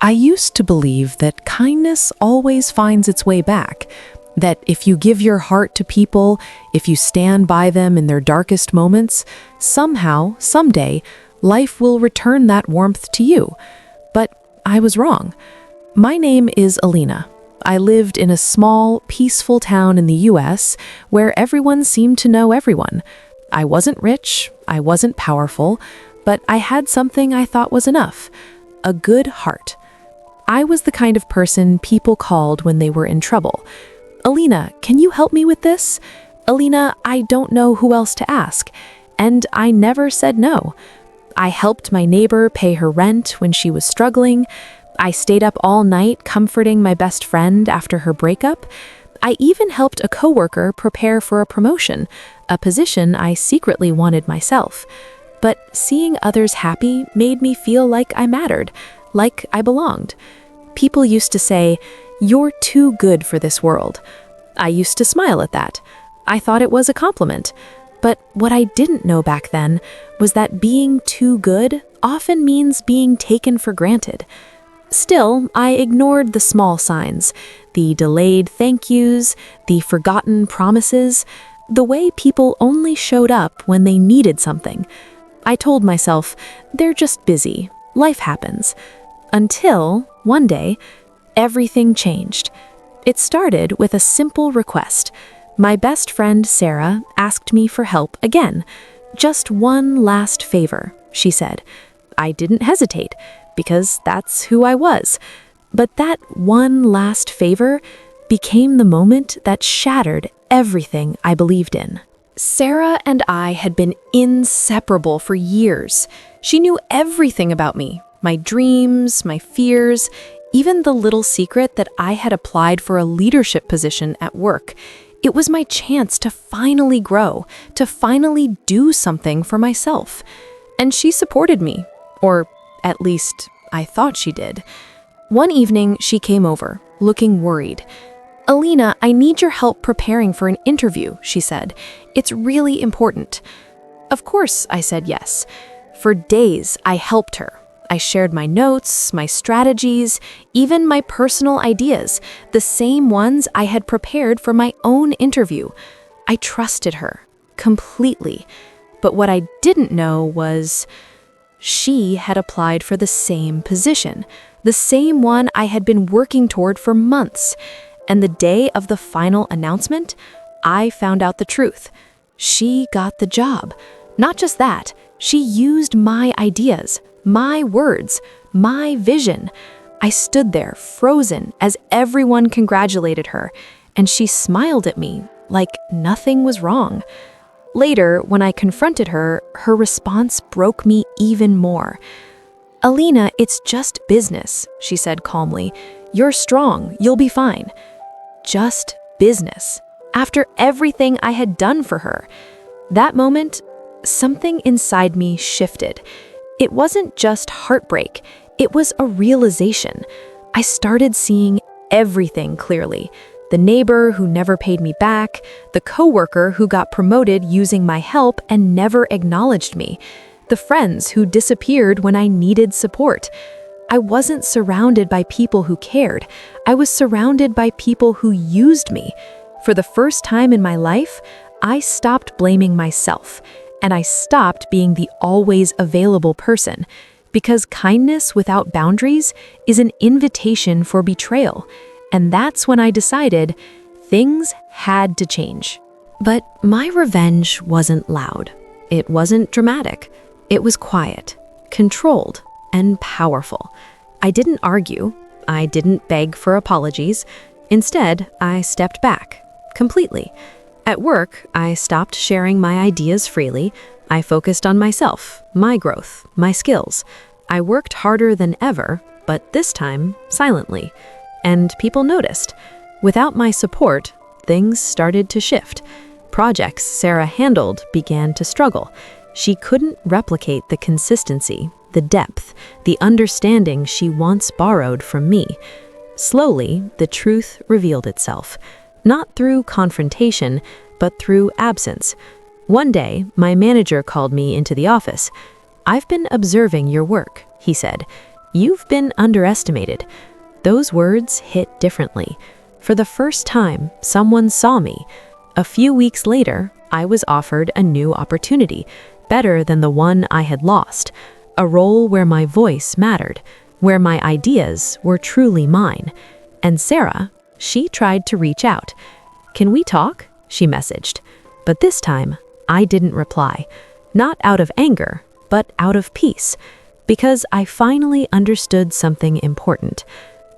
I used to believe that kindness always finds its way back, that if you give your heart to people, if you stand by them in their darkest moments, somehow, someday, life will return that warmth to you. But I was wrong. My name is Alina. I lived in a small, peaceful town in the US where everyone seemed to know everyone. I wasn't rich, I wasn't powerful, but I had something I thought was enough: a good heart. I was the kind of person people called when they were in trouble. Alina, can you help me with this? Alina, I don't know who else to ask. And I never said no. I helped my neighbor pay her rent when she was struggling. I stayed up all night comforting my best friend after her breakup. I even helped a coworker prepare for a promotion, a position I secretly wanted myself. But seeing others happy made me feel like I mattered, like I belonged. People used to say, "You're too good for this world." I used to smile at that. I thought it was a compliment. But what I didn't know back then was that being too good often means being taken for granted. Still, I ignored the small signs, the delayed thank yous, the forgotten promises, the way people only showed up when they needed something. I told myself, they're just busy, life happens. Until, one day, everything changed. It started with a simple request. My best friend, Sarah, asked me for help again. "Just one last favor," she said. I didn't hesitate, because that's who I was. But that one last favor became the moment that shattered everything I believed in. Sarah and I had been inseparable for years. She knew everything about me, my dreams, my fears, even the little secret that I had applied for a leadership position at work. It was my chance to finally grow, to finally do something for myself. And she supported me, or at least I thought she did. One evening, she came over, looking worried. "Alina, I need your help preparing for an interview," she said. "It's really important." Of course, I said yes. For days, I helped her. I shared my notes, my strategies, even my personal ideas, the same ones I had prepared for my own interview. I trusted her completely. But what I didn't know was she had applied for the same position, the same one I had been working toward for months. And the day of the final announcement, I found out the truth. She got the job. Not just that, she used my ideas, my words, my vision. I stood there, frozen, as everyone congratulated her, and she smiled at me like nothing was wrong. Later, when I confronted her, her response broke me even more. "Alina, it's just business," she said calmly. "You're strong, you'll be fine." Just business. After everything I had done for her. That moment, something inside me shifted. It wasn't just heartbreak, it was a realization. I started seeing everything clearly. The neighbor who never paid me back, the coworker who got promoted using my help and never acknowledged me, the friends who disappeared when I needed support. I wasn't surrounded by people who cared. I was surrounded by people who used me. For the first time in my life, I stopped blaming myself. And I stopped being the always available person, because kindness without boundaries is an invitation for betrayal. And that's when I decided things had to change. But my revenge wasn't loud. It wasn't dramatic. It was quiet, controlled, and powerful. I didn't argue. I didn't beg for apologies. Instead, I stepped back, completely. At work, I stopped sharing my ideas freely. I focused on myself, my growth, my skills. I worked harder than ever, but this time, silently. And people noticed. Without my support, things started to shift. Projects Sarah handled began to struggle. She couldn't replicate the consistency, the depth, the understanding she once borrowed from me. Slowly, the truth revealed itself. Not through confrontation, but through absence. One day, my manager called me into the office. "I've been observing your work," he said. "You've been underestimated." Those words hit differently. For the first time, someone saw me. A few weeks later, I was offered a new opportunity, better than the one I had lost, a role where my voice mattered, where my ideas were truly mine. And Sarah, she tried to reach out. "Can we talk?" she messaged. But this time, I didn't reply. Not out of anger, but out of peace. Because I finally understood something important.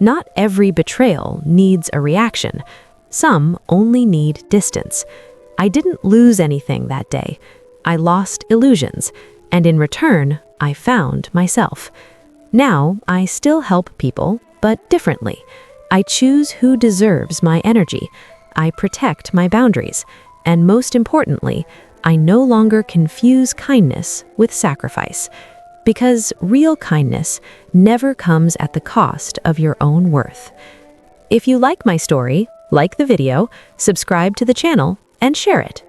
Not every betrayal needs a reaction. Some only need distance. I didn't lose anything that day. I lost illusions, and in return, I found myself. Now, I still help people, but differently. I choose who deserves my energy. I protect my boundaries. And most importantly, I no longer confuse kindness with sacrifice. Because real kindness never comes at the cost of your own worth. If you like my story, like the video, subscribe to the channel, and share it.